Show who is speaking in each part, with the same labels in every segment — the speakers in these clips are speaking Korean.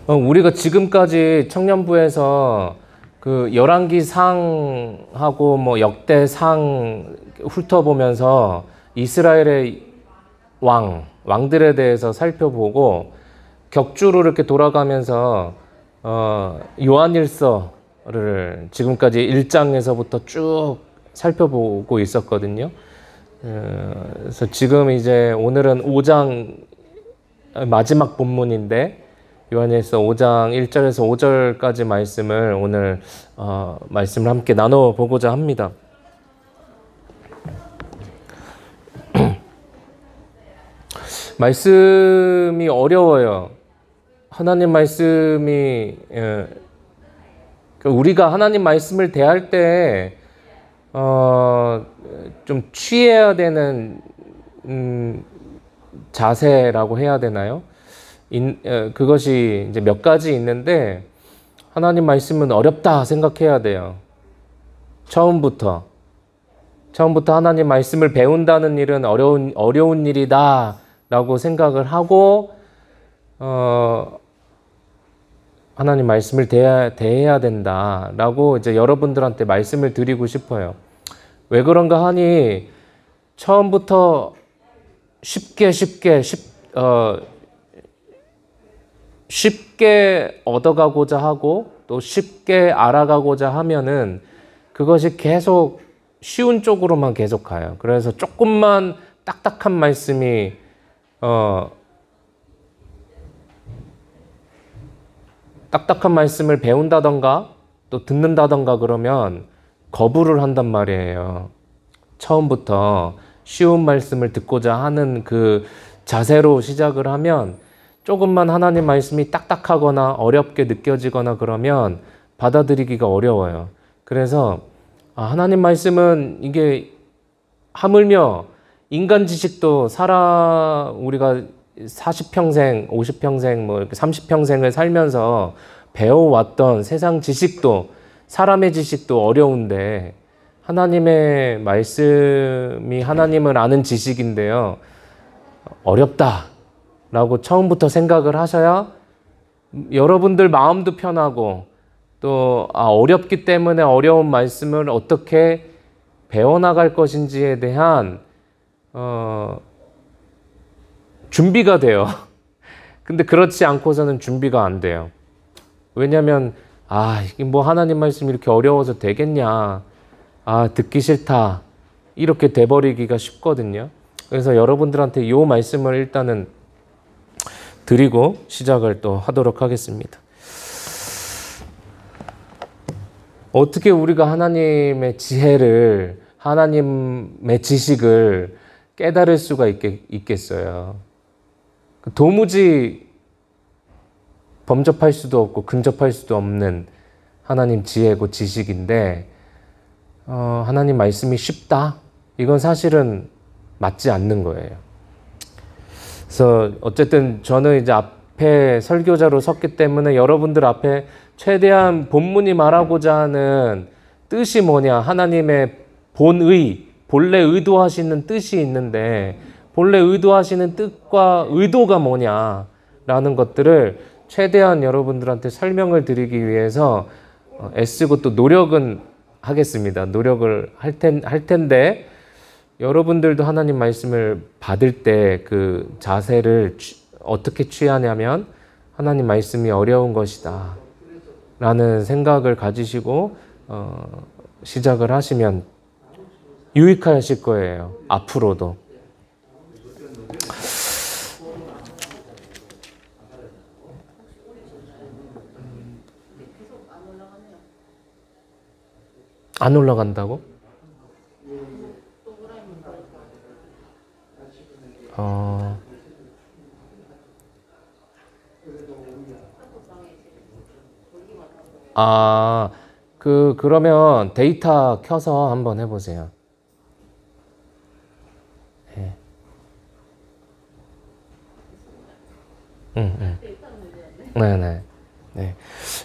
Speaker 1: 우리가 지금까지 청년부에서 그 열왕기 상하고 뭐 역대상 훑어보면서 이스라엘의 왕들에 대해서 살펴보고 격주로 이렇게 돌아가면서 요한일서를 지금까지 1장에서부터 쭉 살펴보고 있었거든요. 그래서 지금 이제 오늘은 5장 마지막 본문인데 요한일서 5장 1절에서 5절까지 말씀을 오늘 말씀을 함께 나눠보고자 합니다. 말씀이 어려워요. 하나님 말씀이 우리가 하나님 말씀을 대할 때 좀 취해야 되는 자세라고 해야 되나요? 그것이 이제 몇 가지 있는데 하나님 말씀은 어렵다 생각해야 돼요. 처음부터 하나님 말씀을 배운다는 일은 어려운 일이다 라고 생각을 하고 하나님 말씀을 대해야 된다 라고 이제 여러분들한테 말씀을 드리고 싶어요. 왜 그런가 하니 처음부터 쉽게 얻어가고자 하고 또 쉽게 알아가고자 하면은 그것이 계속 쉬운 쪽으로만 계속 가요. 그래서 조금만 딱딱한 말씀이 딱딱한 말씀을 배운다던가 또 듣는다던가 그러면 거부를 한단 말이에요. 처음부터 쉬운 말씀을 듣고자 하는 그 자세로 시작을 하면 조금만 하나님 말씀이 딱딱하거나 어렵게 느껴지거나 그러면 받아들이기가 어려워요. 그래서 하나님 말씀은 이게 하물며 인간 지식도 우리가 40평생, 50평생, 뭐 이렇게 30평생을 살면서 배워왔던 세상 지식도 사람의 지식도 어려운데 하나님의 말씀이 하나님을 아는 지식인데요. 어렵다 라고 처음부터 생각을 하셔야 여러분들 마음도 편하고 또 어렵기 때문에 어려운 말씀을 어떻게 배워나갈 것인지에 대한 준비가 돼요. 근데 그렇지 않고서는 준비가 안 돼요. 왜냐하면 이게 뭐 하나님 말씀이 이렇게 어려워서 되겠냐, 듣기 싫다 이렇게 돼버리기가 쉽거든요. 그래서 여러분들한테 이 말씀을 일단은 드리고 시작을 또 하도록 하겠습니다. 어떻게 우리가 하나님의 지혜를, 하나님의 지식을 깨달을 수가 있겠어요? 도무지 범접할 수도 없고 근접할 수도 없는 하나님 지혜고 지식인데 하나님 말씀이 쉽다? 이건 사실은 맞지 않는 거예요. 그래서 어쨌든 저는 이제 앞에 설교자로 섰기 때문에 여러분들 앞에 최대한 본문이 말하고자 하는 뜻이 뭐냐, 하나님의 본래 의도하시는 뜻이 있는데 본래 의도하시는 뜻과 의도가 뭐냐라는 것들을 최대한 여러분들한테 설명을 드리기 위해서 애쓰고 또 노력은 하겠습니다. 노력을 할 텐데 여러분들도 하나님 말씀을 받을 때 그 자세를 어떻게 취하냐면 하나님 말씀이 어려운 것이다 라는 생각을 가지시고 시작을 하시면 유익하실 거예요. 앞으로도. 안 올라간다고? 그러면 데이터 켜서 한번 해보세요. 네. 네네. 네.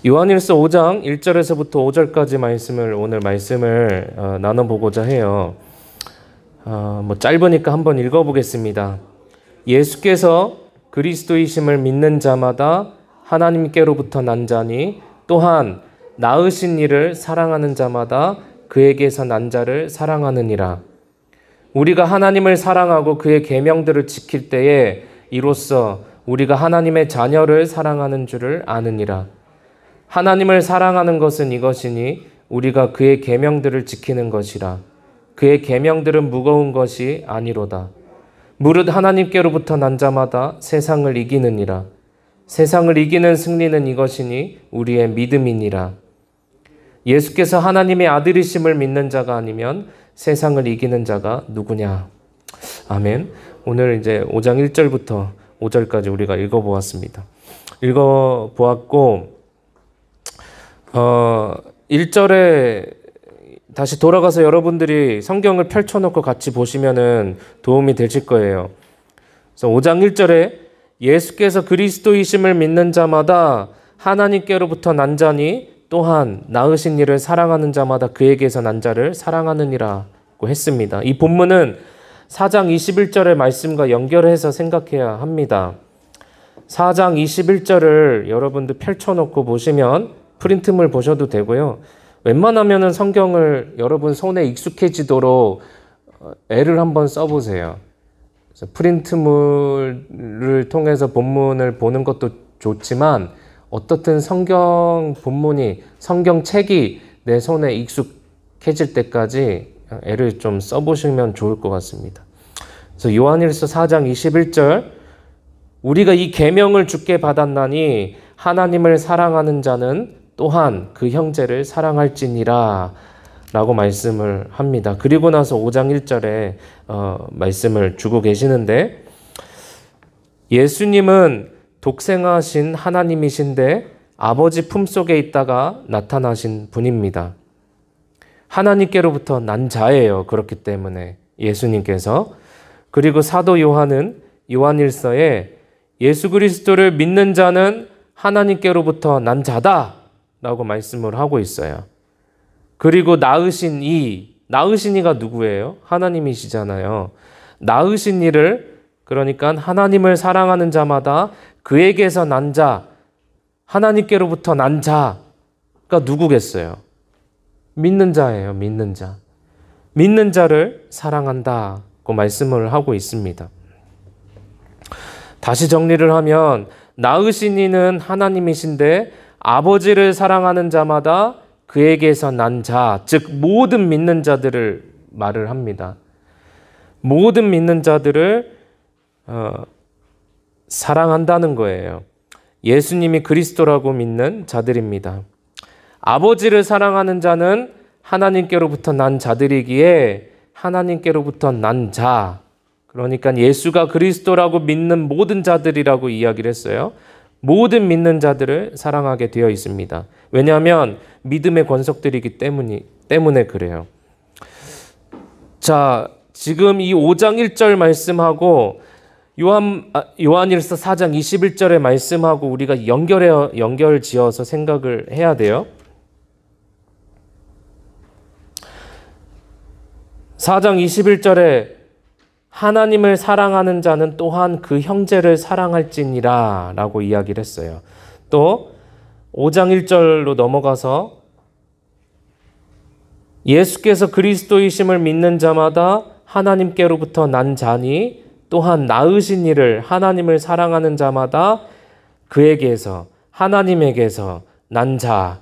Speaker 1: 요한일서 5장 1절에서부터 5절까지 오늘 말씀을 나눠보고자 해요. 뭐 짧으니까 한번 읽어보겠습니다. 예수께서 그리스도이심을 믿는 자마다 하나님께로부터 난 자니 또한 낳으신 이를 사랑하는 자마다 그에게서 난 자를 사랑하느니라. 우리가 하나님을 사랑하고 그의 계명들을 지킬 때에 이로써 우리가 하나님의 자녀를 사랑하는 줄을 아느니라. 하나님을 사랑하는 것은 이것이니 우리가 그의 계명들을 지키는 것이라. 그의 계명들은 무거운 것이 아니로다. 무릇 하나님께로부터 난 자마다 세상을 이기느니라. 세상을 이기는 승리는 이것이니 우리의 믿음이니라. 예수께서 하나님의 아들이심을 믿는 자가 아니면 세상을 이기는 자가 누구냐. 아멘. 오늘 이제 5장 1절부터 5절까지 우리가 읽어보았습니다. 읽어보았고 1절에 다시 돌아가서 여러분들이 성경을 펼쳐놓고 같이 보시면은 도움이 되실 거예요. 그래서 5장 1절에 예수께서 그리스도이심을 믿는 자마다 하나님께로부터 난 자니 또한 낳으신 이를 사랑하는 자마다 그에게서 난 자를 사랑하느니라고 했습니다. 이 본문은 4장 21절의 말씀과 연결해서 생각해야 합니다. 4장 21절을 여러분들 펼쳐놓고 보시면 프린트물 보셔도 되고요. 웬만하면은 성경을 여러분 손에 익숙해지도록 애를 한번 써보세요. 그래서 프린트물을 통해서 본문을 보는 것도 좋지만 어떻든 성경 본문이, 성경책이 내 손에 익숙해질 때까지 애를 좀 써보시면 좋을 것 같습니다. 그래서 요한일서 4장 21절, 우리가 이 계명을 주께 받았나니 하나님을 사랑하는 자는 또한 그 형제를 사랑할지니라 라고 말씀을 합니다. 그리고 나서 5장 1절에 말씀을 주고 계시는데, 예수님은 독생하신 하나님이신데 아버지 품속에 있다가 나타나신 분입니다. 하나님께로부터 난 자예요. 그렇기 때문에 예수님께서. 그리고 사도 요한은 요한일서에 예수 그리스도를 믿는 자는 하나님께로부터 난 자다 라고 말씀을 하고 있어요. 그리고 낳으신 이가 누구예요? 하나님이시잖아요. 낳으신 이를, 그러니까 하나님을 사랑하는 자마다 그에게서 난 자, 하나님께로부터 난 자가 누구겠어요? 믿는 자예요. 믿는 자. 믿는 자를 사랑한다고 말씀을 하고 있습니다. 다시 정리를 하면 낳으신 이는 하나님이신데 아버지를 사랑하는 자마다 그에게서 난 자, 즉 모든 믿는 자들을 말을 합니다. 모든 믿는 자들을 사랑한다는 거예요. 예수님이 그리스도라고 믿는 자들입니다. 아버지를 사랑하는 자는 하나님께로부터 난 자들이기에 하나님께로부터 난 자, 그러니까 예수가 그리스도라고 믿는 모든 자들이라고 이야기를 했어요. 모든 믿는 자들을 사랑하게 되어 있습니다. 왜냐하면 믿음의 권속들이기 때문에 그래요. 자, 지금 이 5장 1절 말씀하고 요한일서 4장 21절의 말씀하고 우리가 연결 지어서 생각을 해야 돼요. 4장 21절에 하나님을 사랑하는 자는 또한 그 형제를 사랑할지니라 라고 이야기를 했어요. 또 5장 1절로 넘어가서 예수께서 그리스도이심을 믿는 자마다 하나님께로부터 난 자니 또한 낳으신 이를 하나님을 사랑하는 자마다 그에게서, 하나님에게서 난 자,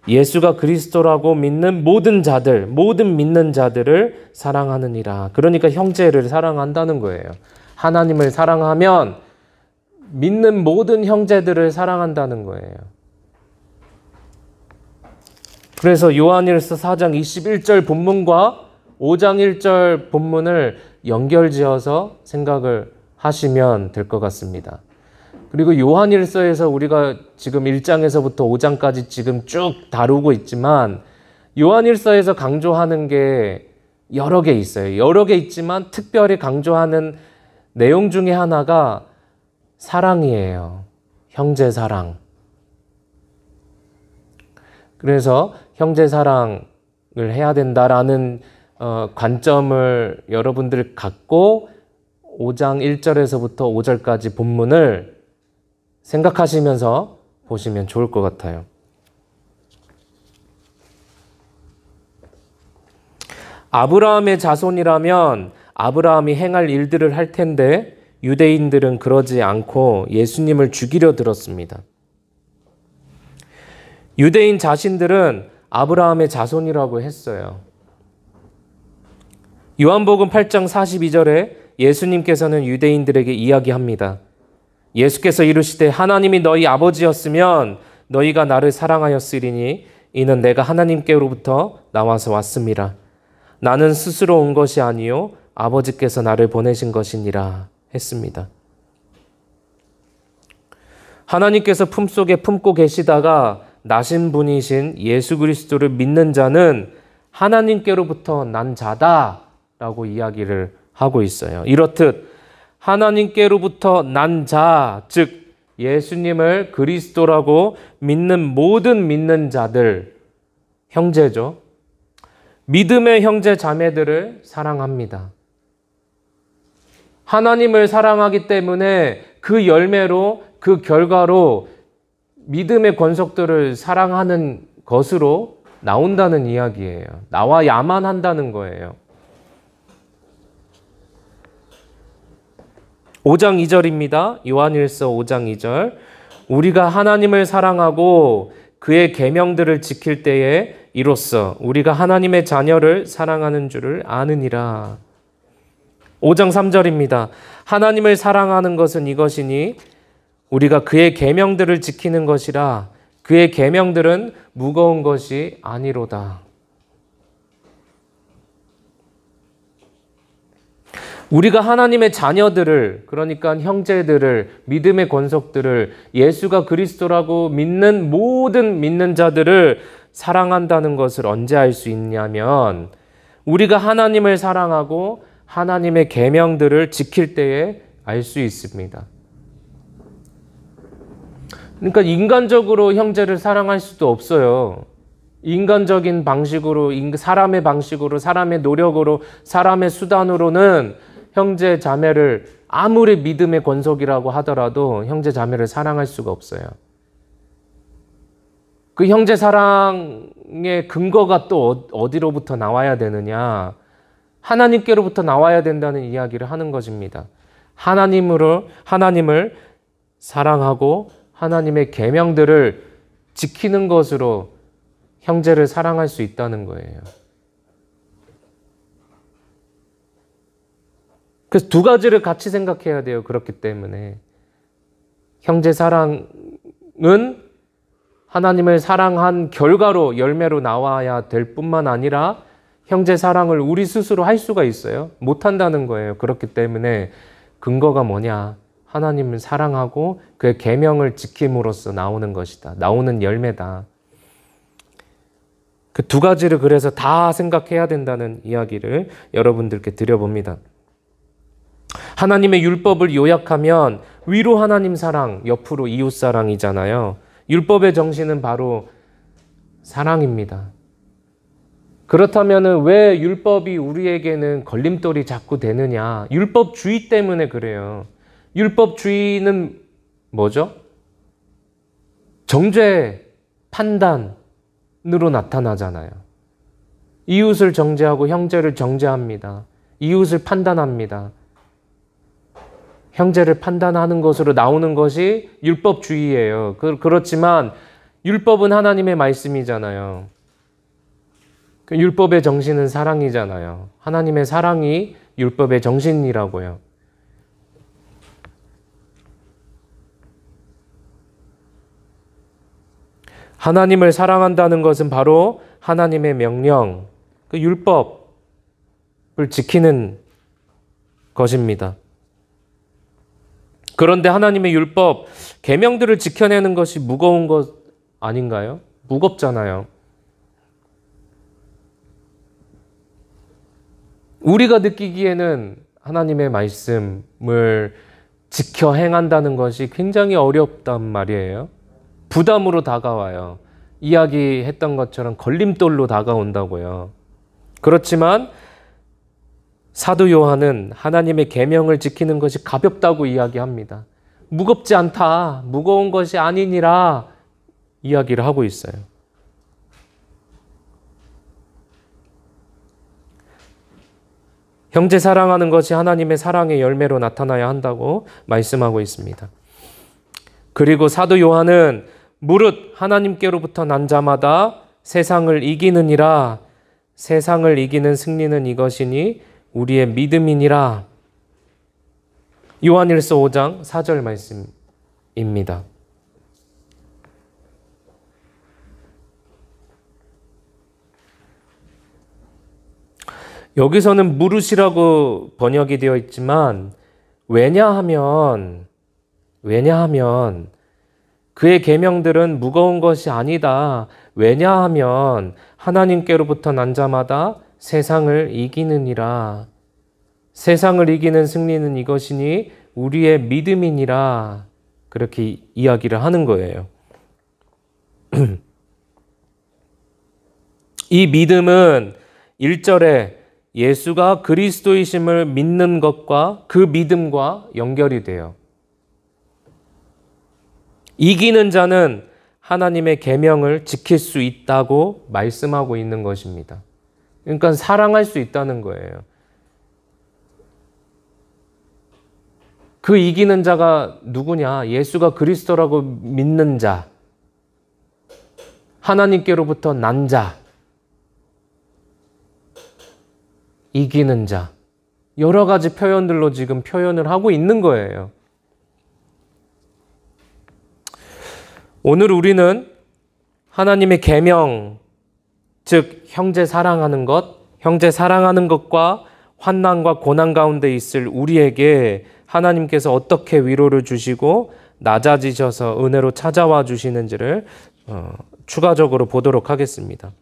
Speaker 1: 예수가 그리스도라고 믿는 모든 자들, 모든 믿는 자들을 사랑하느니라. 그러니까 형제를 사랑한다는 거예요. 하나님을 사랑하면 믿는 모든 형제들을 사랑한다는 거예요. 그래서 요한일서 4장 21절 본문과 5장 1절 본문을 연결지어서 생각을 하시면 될 것 같습니다. 그리고 요한일서에서 우리가 지금 1장에서부터 5장까지 지금 쭉 다루고 있지만 요한일서에서 강조하는 게 여러 개 있어요. 여러 개 있지만 특별히 강조하는 내용 중에 하나가 사랑이에요. 형제 사랑. 그래서 형제 사랑을 해야 된다라는 관점을 여러분들 갖고 5장 1절에서부터 5절까지 본문을 생각하시면서 보시면 좋을 것 같아요. 아브라함의 자손이라면 아브라함이 행할 일들을 할 텐데 유대인들은 그러지 않고 예수님을 죽이려 들었습니다. 유대인 자신들은 아브라함의 자손이라고 했어요. 요한복음 8장 42절에 예수님께서는 유대인들에게 이야기합니다. 예수께서 이르시되 하나님이 너희 아버지였으면 너희가 나를 사랑하였으리니 이는 내가 하나님께로부터 나와서 왔음이라. 나는 스스로 온 것이 아니요 아버지께서 나를 보내신 것이니라 했습니다. 하나님께서 품속에 품고 계시다가 나신 분이신 예수 그리스도를 믿는 자는 하나님께로부터 난 자다라고 이야기를 하고 있어요. 이렇듯 하나님께로부터 난 자, 즉 예수님을 그리스도라고 믿는 모든 믿는 자들, 형제죠. 믿음의 형제 자매들을 사랑합니다. 하나님을 사랑하기 때문에 그 열매로, 그 결과로 믿음의 권속들을 사랑하는 것으로 나온다는 이야기예요. 나와야만 한다는 거예요. 5장 2절입니다. 요한일서 5장 2절. 우리가 하나님을 사랑하고 그의 계명들을 지킬 때에 이로써 우리가 하나님의 자녀를 사랑하는 줄을 아느니라. 5장 3절입니다. 하나님을 사랑하는 것은 이것이니 우리가 그의 계명들을 지키는 것이라. 그의 계명들은 무거운 것이 아니로다. 우리가 하나님의 자녀들을, 그러니까 형제들을, 믿음의 권속들을, 예수가 그리스도라고 믿는 모든 믿는 자들을 사랑한다는 것을 언제 알 수 있냐면 우리가 하나님을 사랑하고 하나님의 계명들을 지킬 때에 알 수 있습니다. 그러니까 인간적으로 형제를 사랑할 수도 없어요. 인간적인 방식으로, 사람의 방식으로, 사람의 노력으로, 사람의 수단으로는 형제 자매를 아무리 믿음의 권속이라고 하더라도 형제 자매를 사랑할 수가 없어요. 그 형제 사랑의 근거가 또 어디로부터 나와야 되느냐? 하나님께로부터 나와야 된다는 이야기를 하는 것입니다. 하나님을 사랑하고 하나님의 계명들을 지키는 것으로 형제를 사랑할 수 있다는 거예요. 그래서 두 가지를 같이 생각해야 돼요. 그렇기 때문에 형제 사랑은 하나님을 사랑한 결과로 열매로 나와야 될 뿐만 아니라 형제 사랑을 우리 스스로 할 수가 있어요. 못한다는 거예요. 그렇기 때문에 근거가 뭐냐? 하나님을 사랑하고 그의 계명을 지킴으로써 나오는 것이다. 나오는 열매다. 그 두 가지를 그래서 다 생각해야 된다는 이야기를 여러분들께 드려봅니다. 하나님의 율법을 요약하면 위로 하나님 사랑, 옆으로 이웃 사랑이잖아요. 율법의 정신은 바로 사랑입니다. 그렇다면 왜 율법이 우리에게는 걸림돌이 자꾸 되느냐? 율법주의 때문에 그래요. 율법주의는 뭐죠? 정죄, 판단으로 나타나잖아요. 이웃을 정죄하고 형제를 정죄합니다. 이웃을 판단합니다. 형제를 판단하는 것으로 나오는 것이 율법주의예요. 그렇지만 율법은 하나님의 말씀이잖아요. 그 율법의 정신은 사랑이잖아요. 하나님의 사랑이 율법의 정신이라고요. 하나님을 사랑한다는 것은 바로 하나님의 명령, 그 율법을 지키는 것입니다. 그런데 하나님의 율법, 계명들을 지켜내는 것이 무거운 것 아닌가요? 무겁잖아요. 우리가 느끼기에는 하나님의 말씀을 지켜 행한다는 것이 굉장히 어렵단 말이에요. 부담으로 다가와요. 이야기했던 것처럼 걸림돌로 다가온다고요. 그렇지만 사도 요한은 하나님의 계명을 지키는 것이 가볍다고 이야기합니다. 무겁지 않다. 무거운 것이 아니니라 이야기를 하고 있어요. 형제 사랑하는 것이 하나님의 사랑의 열매로 나타나야 한다고 말씀하고 있습니다. 그리고 사도 요한은 무릇 하나님께로부터 난 자마다 세상을 이기느니라. 세상을 이기는 승리는 이것이니 우리의 믿음이니라. 요한일서 5장 4절 말씀입니다. 여기서는 무릇이라고 번역이 되어 있지만 왜냐하면 그의 계명들은 무거운 것이 아니다. 왜냐하면 하나님께로부터 난 자마다 세상을 이기느니라. 세상을 이기는 승리는 이것이니 우리의 믿음이니라. 그렇게 이야기를 하는 거예요. 이 믿음은 1절에 예수가 그리스도이심을 믿는 것과 그 믿음과 연결이 돼요. 이기는 자는 하나님의 계명을 지킬 수 있다고 말씀하고 있는 것입니다. 그러니까 사랑할 수 있다는 거예요. 그 이기는 자가 누구냐? 예수가 그리스도라고 믿는 자, 하나님께로부터 난 자, 이기는 자, 여러 가지 표현들로 지금 표현을 하고 있는 거예요. 오늘 우리는 하나님의 계명, 즉 형제 사랑하는 것, 형제 사랑하는 것과 환난과 고난 가운데 있을 우리에게 하나님께서 어떻게 위로를 주시고 낮아지셔서 은혜로 찾아와 주시는지를 추가적으로 보도록 하겠습니다.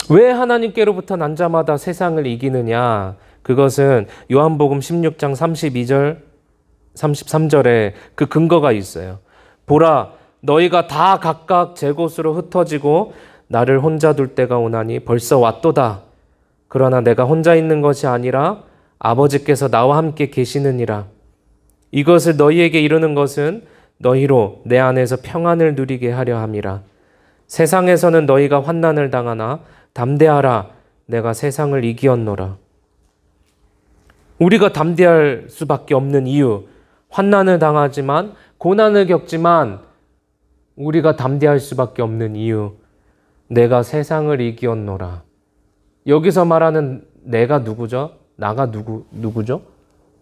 Speaker 1: 왜 하나님께로부터 난 자마다 세상을 이기느냐? 그것은 요한복음 16장 32절, 33절에 그 근거가 있어요. 보라, 너희가 다 각각 제 곳으로 흩어지고 나를 혼자 둘 때가 오나니 벌써 왔도다. 그러나 내가 혼자 있는 것이 아니라 아버지께서 나와 함께 계시느니라. 이것을 너희에게 이루는 것은 너희로 내 안에서 평안을 누리게 하려 함이라. 세상에서는 너희가 환난을 당하나 담대하라. 내가 세상을 이기었노라. 우리가 담대할 수밖에 없는 이유, 환난을 당하지만 고난을 겪지만 우리가 담대할 수밖에 없는 이유, 내가 세상을 이기었노라. 여기서 말하는 내가 누구죠? 나가 누구죠?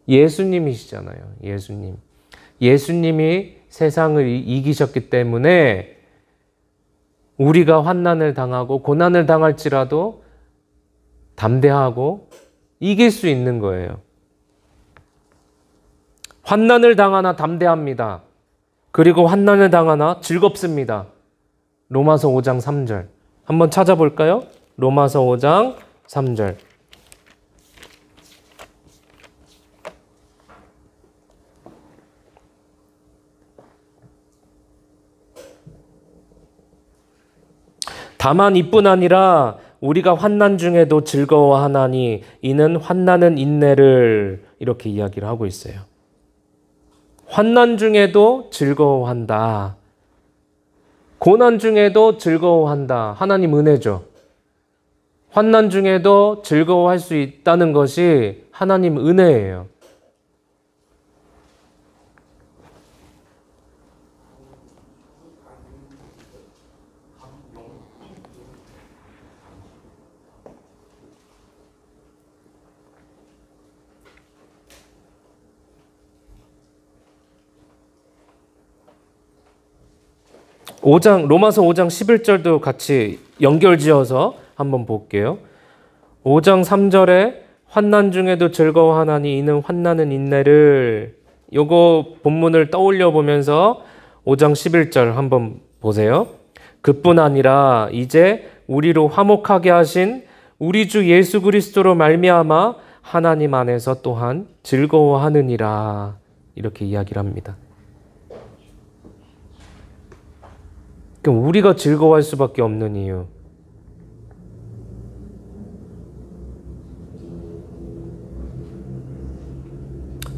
Speaker 1: 예수님이시잖아요. 예수님. 예수님이 세상을 이기셨기 때문에 우리가 환난을 당하고 고난을 당할지라도 담대하고 이길 수 있는 거예요. 환난을 당하나 담대합니다. 그리고 환난을 당하나 즐겁습니다. 로마서 5장 3절. 한번 찾아볼까요? 로마서 5장 3절. 다만 이뿐 아니라 우리가 환난 중에도 즐거워하나니 이는 환난은 인내를, 이렇게 이야기를 하고 있어요. 환난 중에도 즐거워한다. 고난 중에도 즐거워한다. 하나님 은혜죠. 환난 중에도 즐거워할 수 있다는 것이 하나님 은혜예요. 로마서 5장 11절도 같이 연결지어서 한번 볼게요. 5장 3절에 환난 중에도 즐거워하나니 이는 환난은 인내를, 요거 본문을 떠올려 보면서 5장 11절 한번 보세요. 그뿐 아니라 이제 우리로 화목하게 하신 우리 주 예수 그리스도로 말미암아 하나님 안에서 또한 즐거워하느니라, 이렇게 이야기를 합니다. 그럼 우리가 즐거워할 수밖에 없는 이유.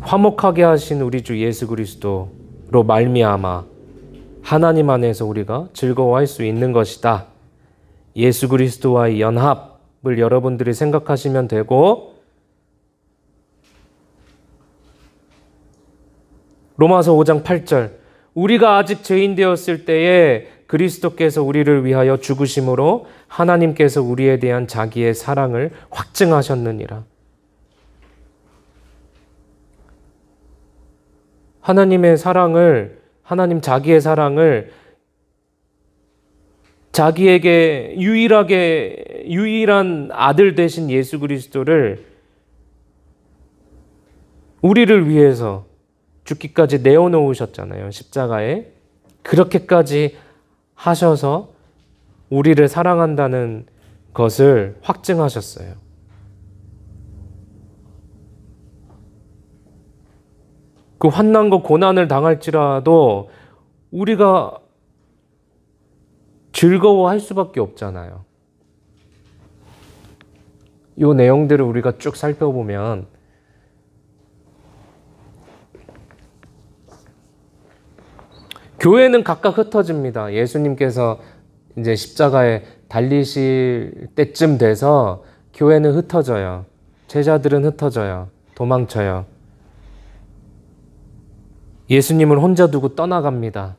Speaker 1: 화목하게 하신 우리 주 예수 그리스도로 말미암아 하나님 안에서 우리가 즐거워할 수 있는 것이다. 예수 그리스도와의 연합을 여러분들이 생각하시면 되고, 로마서 5장 8절, 우리가 아직 죄인 되었을 때에 그리스도께서 우리를 위하여 죽으심으로 하나님께서 우리에 대한 자기의 사랑을 확증하셨느니라. 하나님의 사랑을, 하나님 자기의 사랑을 자기에게 유일한 아들 되신 예수 그리스도를 우리를 위해서 죽기까지 내어놓으셨잖아요. 십자가에. 그렇게까지 하셔서 우리를 사랑한다는 것을 확증하셨어요. 그 환난과 고난을 당할지라도 우리가 즐거워할 수밖에 없잖아요. 이 내용들을 우리가 쭉 살펴보면 교회는 각각 흩어집니다. 예수님께서 이제 십자가에 달리실 때쯤 돼서 교회는 흩어져요. 제자들은 흩어져요. 도망쳐요. 예수님을 혼자 두고 떠나갑니다.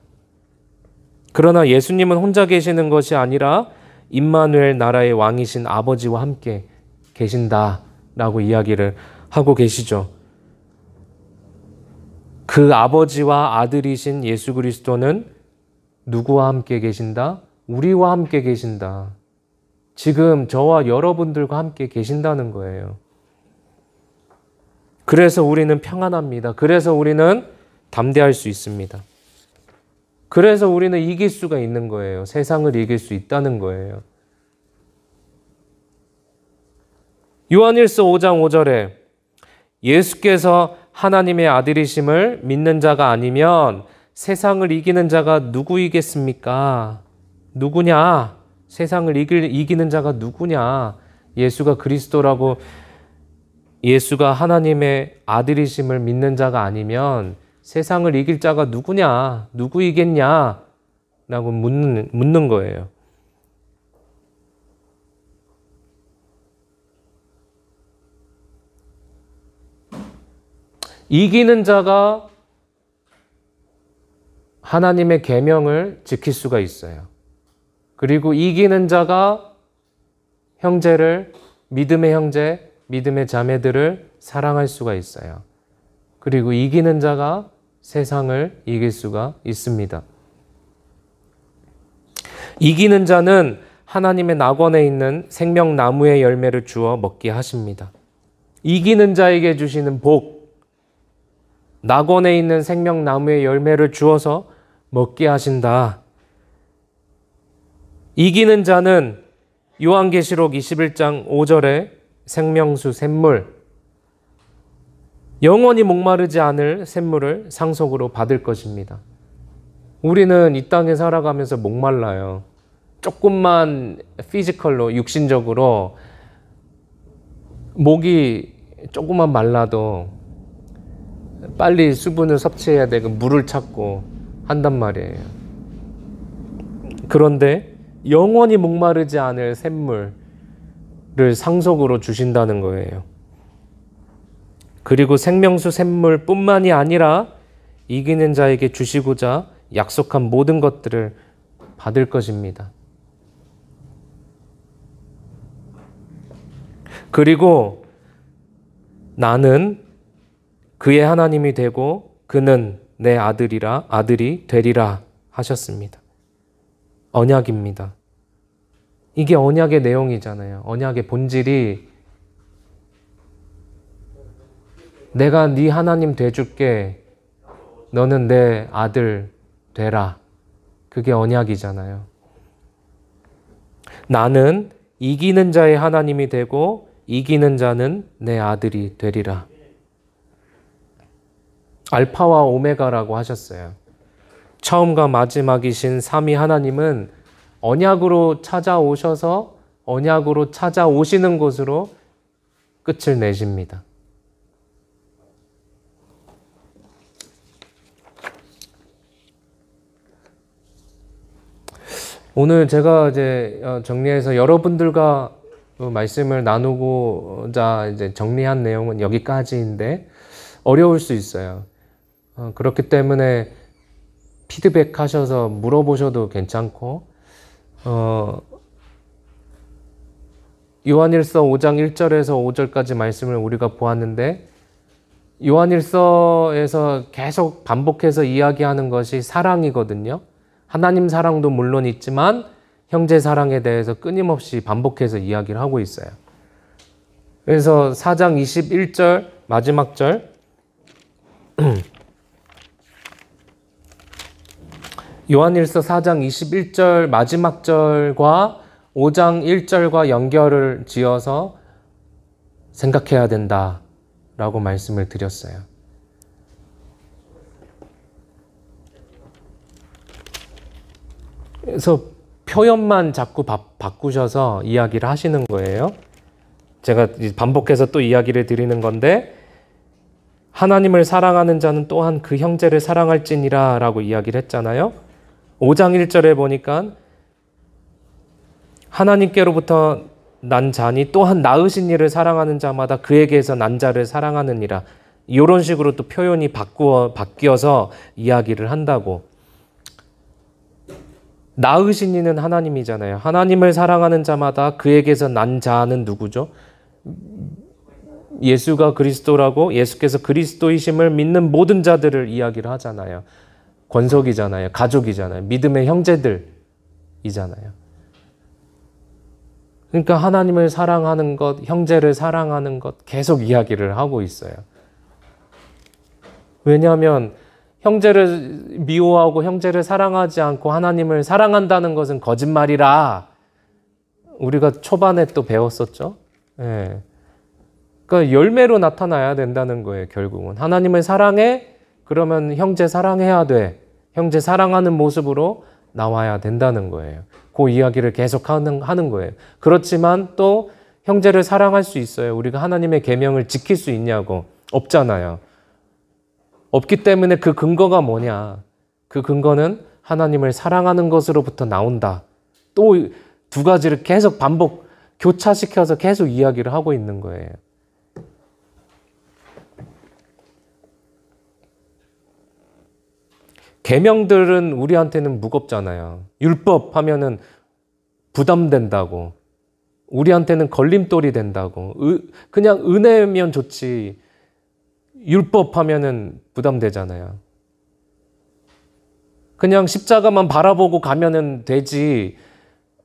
Speaker 1: 그러나 예수님은 혼자 계시는 것이 아니라 임마누엘 나라의 왕이신 아버지와 함께 계신다라고 이야기를 하고 계시죠. 그 아버지와 아들이신 예수 그리스도는 누구와 함께 계신다? 우리와 함께 계신다. 지금 저와 여러분들과 함께 계신다는 거예요. 그래서 우리는 평안합니다. 그래서 우리는 담대할 수 있습니다. 그래서 우리는 이길 수가 있는 거예요. 세상을 이길 수 있다는 거예요. 요한일서 5장 5절에 예수께서 하나님의 아들이심을 믿는 자가 아니면 세상을 이기는 자가 누구이겠습니까? 누구냐? 세상을 이기는 자가 누구냐? 예수가 그리스도라고, 예수가 하나님의 아들이심을 믿는 자가 아니면 세상을 이길 자가 누구냐? 누구이겠냐? 라고 묻는 거예요. 이기는 자가 하나님의 계명을 지킬 수가 있어요. 그리고 이기는 자가 형제를, 믿음의 형제, 믿음의 자매들을 사랑할 수가 있어요. 그리고 이기는 자가 세상을 이길 수가 있습니다. 이기는 자는 하나님의 낙원에 있는 생명나무의 열매를 주어 먹게 하십니다. 이기는 자에게 주시는 복, 낙원에 있는 생명나무의 열매를 주어서 먹게 하신다. 이기는 자는 요한계시록 21장 5절에 생명수 샘물, 영원히 목마르지 않을 샘물을 상속으로 받을 것입니다. 우리는 이 땅에 살아가면서 목말라요. 조금만 피지컬로, 육신적으로 목이 조금만 말라도 빨리 수분을 섭취해야 되고 물을 찾고 한단 말이에요. 그런데 영원히 목마르지 않을 샘물을 상속으로 주신다는 거예요. 그리고 생명수 샘물뿐만이 아니라 이기는 자에게 주시고자 약속한 모든 것들을 받을 것입니다. 그리고 나는 그의 하나님이 되고 그는 내 아들이 되리라 하셨습니다. 언약입니다. 이게 언약의 내용이잖아요. 언약의 본질이 내가 네 하나님 돼줄게. 너는 내 아들 되라. 그게 언약이잖아요. 나는 이기는 자의 하나님이 되고 이기는 자는 내 아들이 되리라. 알파와 오메가라고 하셨어요. 처음과 마지막이신 삼위 하나님은 언약으로 찾아오셔서 언약으로 찾아오시는 것으로 끝을 내십니다. 오늘 제가 이제 정리해서 여러분들과 말씀을 나누고자 이제 정리한 내용은 여기까지인데 어려울 수 있어요. 그렇기 때문에 피드백 하셔서 물어보셔도 괜찮고, 요한일서 5장 1절에서 5절까지 말씀을 우리가 보았는데, 요한일서에서 계속 반복해서 이야기하는 것이 사랑이거든요. 하나님 사랑도 물론 있지만 형제 사랑에 대해서 끊임없이 반복해서 이야기를 하고 있어요. 그래서 4장 21절 마지막 절, 요한일서 4장 21절 마지막 절과 5장 1절과 연결을 지어서 생각해야 된다라고 말씀을 드렸어요. 그래서 표현만 자꾸 바꾸셔서 이야기를 하시는 거예요. 제가 반복해서 또 이야기를 드리는 건데, 하나님을 사랑하는 자는 또한 그 형제를 사랑할지니라 라고 이야기를 했잖아요. 5장 1절에 보니까 하나님께로부터 난 자니 또한 낳으신 이를 사랑하는 자마다 그에게서 난 자를 사랑하느니라. 이런 식으로 또 표현이 바뀌어서 이야기를 한다고. 낳으신 이는 하나님이잖아요. 하나님을 사랑하는 자마다 그에게서 난 자는 누구죠? 예수가 그리스도라고, 예수께서 그리스도이심을 믿는 모든 자들을 이야기를 하잖아요. 권속이잖아요. 가족이잖아요. 믿음의 형제들이잖아요. 그러니까 하나님을 사랑하는 것, 형제를 사랑하는 것 계속 이야기를 하고 있어요. 왜냐하면 형제를 미워하고 형제를 사랑하지 않고 하나님을 사랑한다는 것은 거짓말이라 우리가 초반에 또 배웠었죠. 예. 그러니까 열매로 나타나야 된다는 거예요. 결국은 하나님을 사랑해, 그러면 형제 사랑해야 돼. 형제 사랑하는 모습으로 나와야 된다는 거예요. 그 이야기를 계속 하는 거예요. 그렇지만 또 형제를 사랑할 수 있어요. 우리가 하나님의 계명을 지킬 수 있냐고. 없잖아요. 없기 때문에 그 근거가 뭐냐? 그 근거는 하나님을 사랑하는 것으로부터 나온다. 또 두 가지를 계속 반복, 교차시켜서 계속 이야기를 하고 있는 거예요. 계명들은 우리한테는 무겁잖아요. 율법 하면은 부담된다고. 우리한테는 걸림돌이 된다고. 그냥 은혜면 좋지. 율법 하면은 부담되잖아요. 그냥 십자가만 바라보고 가면은 되지.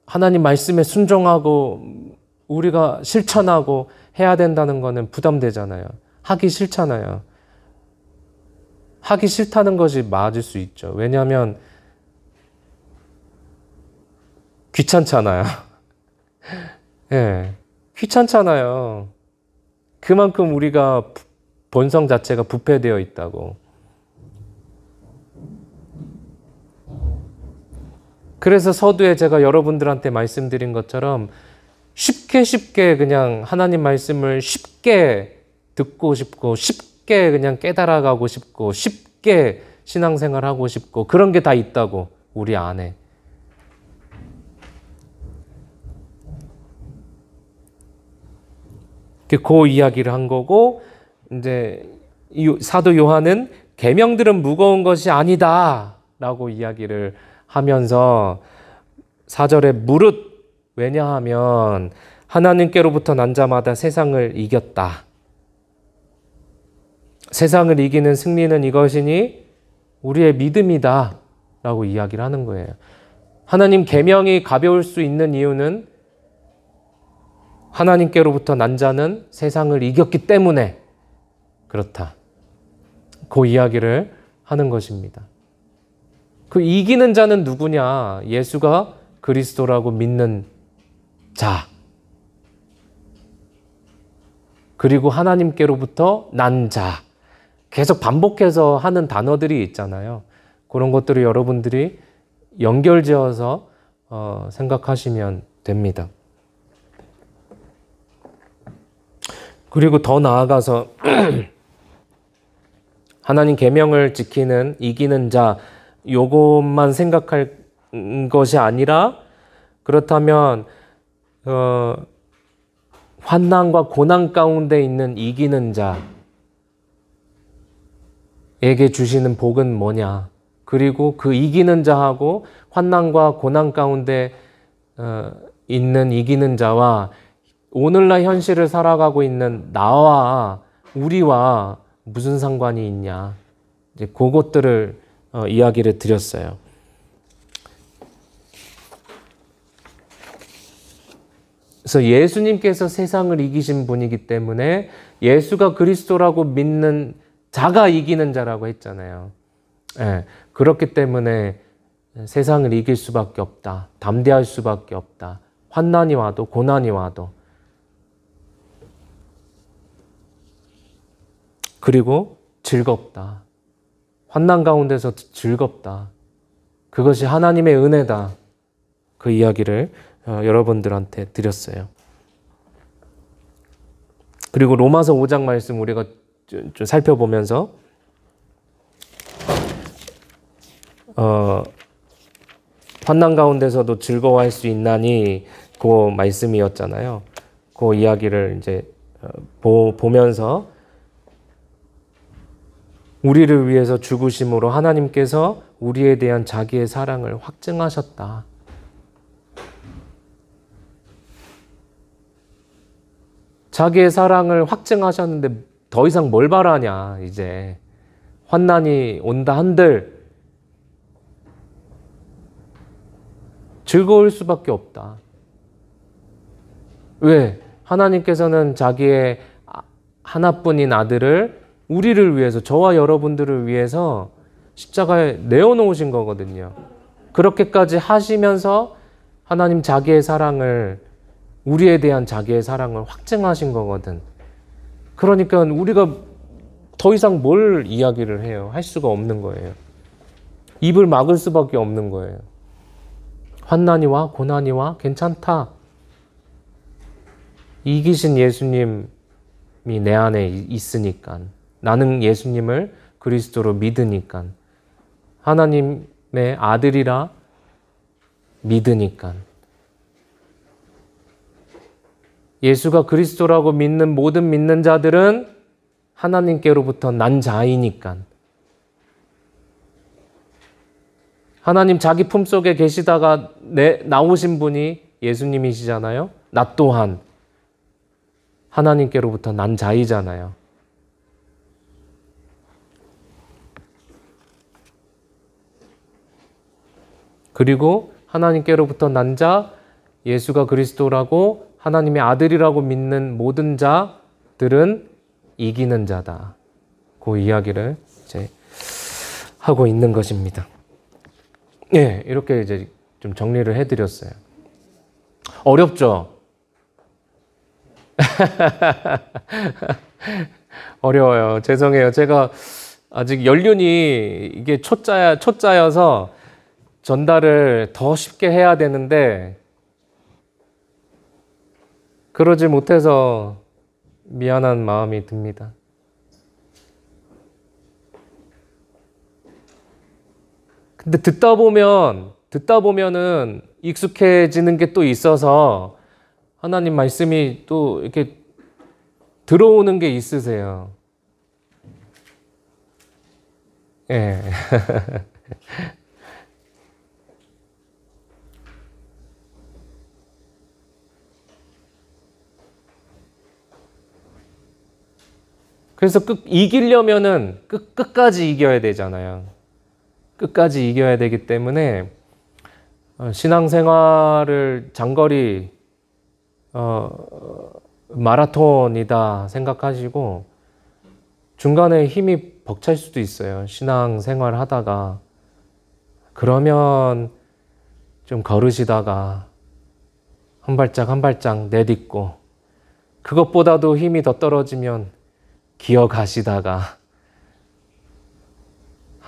Speaker 1: 하나님 말씀에 순종하고 우리가 실천하고 해야 된다는 거는 부담되잖아요. 하기 싫잖아요. 하기 싫다는 것이 맞을 수 있죠. 왜냐하면 귀찮잖아요. 예, 귀찮잖아요. 그만큼 우리가 본성 자체가 부패되어 있다고. 그래서 서두에 제가 여러분들한테 말씀드린 것처럼 쉽게 그냥 하나님 말씀을 쉽게 듣고 싶고 쉽게 그냥 깨달아가고 싶고 쉽게 신앙생활하고 싶고 그런 게 다 있다고, 우리 안에. 그 이야기를 한 거고, 이제 사도 요한은 계명들은 무거운 것이 아니다라고 이야기를 하면서 4절에 무릇, 왜냐하면 하나님께로부터 난 자마다 세상을 이겼다. 세상을 이기는 승리는 이것이니 우리의 믿음이다 라고 이야기를 하는 거예요. 하나님 계명이 가벼울 수 있는 이유는 하나님께로부터 난 자는 세상을 이겼기 때문에 그렇다. 그 이야기를 하는 것입니다. 그 이기는 자는 누구냐? 예수가 그리스도라고 믿는 자. 그리고 하나님께로부터 난 자. 계속 반복해서 하는 단어들이 있잖아요. 그런 것들을 여러분들이 연결지어서 생각하시면 됩니다. 그리고 더 나아가서 하나님 계명을 지키는 이기는 자 요것만 생각할 것이 아니라 그렇다면 환난과 고난 가운데 있는 이기는 자에게 주시는 복은 뭐냐? 그리고 그 이기는 자하고 환난과 고난 가운데 있는 이기는 자와 오늘날 현실을 살아가고 있는 나와 우리와 무슨 상관이 있냐? 이제 그것들을 이야기를 드렸어요. 그래서 예수님께서 세상을 이기신 분이기 때문에 예수가 그리스도라고 믿는 자가 이기는 자라고 했잖아요. 예, 그렇기 때문에 세상을 이길 수밖에 없다. 담대할 수밖에 없다. 환난이 와도 고난이 와도. 그리고 즐겁다. 환난 가운데서 즐겁다. 그것이 하나님의 은혜다. 그 이야기를 여러분들한테 드렸어요. 그리고 로마서 5장 말씀 우리가 좀 살펴보면서 환난 가운데서도 즐거워할 수 있나니 그 말씀이었잖아요. 그 이야기를 이제 보면서 우리를 위해서 죽으심으로 하나님께서 우리에 대한 자기의 사랑을 확증하셨다. 자기의 사랑을 확증하셨는데 더 이상 뭘 바라냐 이제. 환난이 온다 한들 즐거울 수밖에 없다. 왜? 하나님께서는 자기의 하나뿐인 아들을 우리를 위해서, 저와 여러분들을 위해서 십자가에 내어놓으신 거거든요. 그렇게까지 하시면서 하나님 자기의 사랑을, 우리에 대한 자기의 사랑을 확증하신 거거든. 그러니까 우리가 더 이상 뭘 이야기를 해요? 할 수가 없는 거예요. 입을 막을 수밖에 없는 거예요. 환난이 와, 고난이 와, 괜찮다. 이기신 예수님이 내 안에 있으니까. 나는 예수님을 그리스도로 믿으니까. 하나님의 아들이라 믿으니까. 예수가 그리스도라고 믿는 모든 믿는 자들은 하나님께로부터 난 자이니까. 하나님 자기 품속에 계시다가 나오신 분이 예수님이시잖아요. 나 또한 하나님께로부터 난 자이잖아요. 그리고 하나님께로부터 난 자, 예수가 그리스도라고 하나님의 아들이라고 믿는 모든 자들은 이기는 자다. 그 이야기를 이제 하고 있는 것입니다. 예, 이렇게 이제 좀 정리를 해드렸어요. 어렵죠? 어려워요. 죄송해요. 제가 아직 연륜이 이게 초짜여서 전달을 더 쉽게 해야 되는데 그러지 못해서 미안한 마음이 듭니다. 근데 듣다 보면은 익숙해지는 게 또 있어서 하나님 말씀이 또 이렇게 들어오는 게 있으세요. 예. 그래서 이기려면은 끝까지 이겨야 되잖아요. 끝까지 이겨야 되기 때문에 신앙생활을 장거리 마라톤이다 생각하시고 중간에 힘이 벅찰 수도 있어요. 신앙생활 하다가. 그러면 좀 걸으시다가 한 발짝 한 발짝 내딛고, 그것보다도 힘이 더 떨어지면 기어가시다가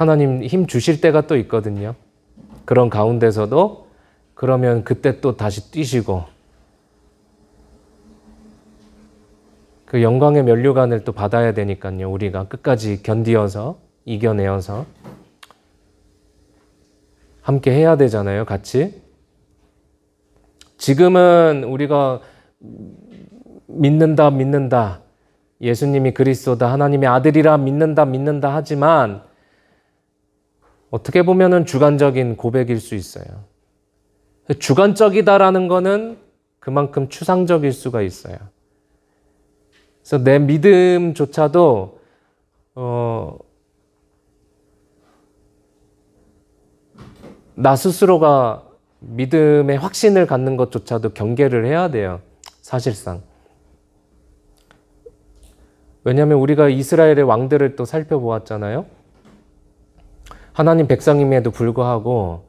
Speaker 1: 하나님 힘 주실 때가 또 있거든요. 그런 가운데서도 그러면 그때 또 다시 뛰시고 그 영광의 면류관을 또 받아야 되니까요. 우리가 끝까지 견디어서 이겨내어서 함께 해야 되잖아요. 같이. 지금은 우리가 믿는다. 예수님이 그리스도다. 하나님의 아들이라 믿는다 하지만 어떻게 보면은 주관적인 고백일 수 있어요. 주관적이다라는 거는 그만큼 추상적일 수가 있어요. 그래서 내 믿음조차도 나 스스로가 믿음의 확신을 갖는 것조차도 경계를 해야 돼요. 사실상. 왜냐하면 우리가 이스라엘의 왕들을 또 살펴보았잖아요. 하나님 백성임에도 불구하고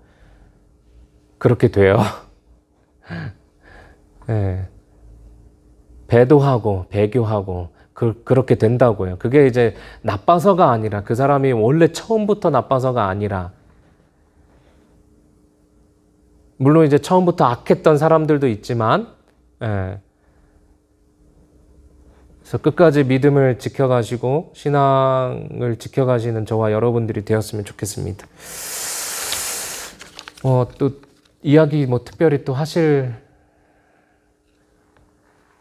Speaker 1: 그렇게 돼요. 네. 배도하고 배교하고 그렇게 된다고요. 그게 이제 나빠서가 아니라 그 사람이 원래 처음부터 나빠서가 아니라 물론 이제 처음부터 악했던 사람들도 있지만 그래서 끝까지 믿음을 지켜가시고 신앙을 지켜가시는 저와 여러분들이 되었으면 좋겠습니다. 또 이야기 특별히 또 하실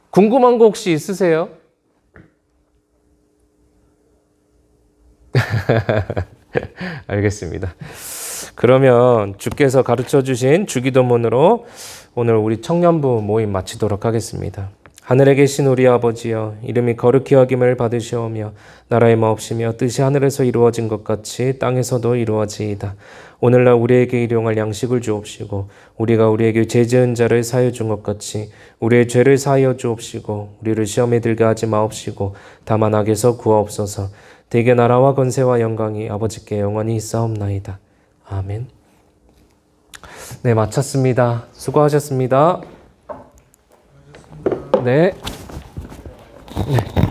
Speaker 1: 궁금한 거 혹시 있으세요? 알겠습니다. 그러면 주께서 가르쳐 주신 주기도문으로 오늘 우리 청년부 모임 마치도록 하겠습니다. 하늘에 계신 우리 아버지여, 이름이 거룩히 여김을 받으시오며 나라의 마옵시며 뜻이 하늘에서 이루어진 것 같이 땅에서도 이루어지이다. 오늘날 우리에게 일용할 양식을 주옵시고 우리가 우리에게 죄 지은 자를 사하여 준 것 같이 우리의 죄를 사하여 주옵시고 우리를 시험에 들게 하지 마옵시고 다만 악에서 구하옵소서. 대개 나라와 권세와 영광이 아버지께 영원히 있사옵나이다. 아멘. 네, 마쳤습니다. 수고하셨습니다. 네. 네.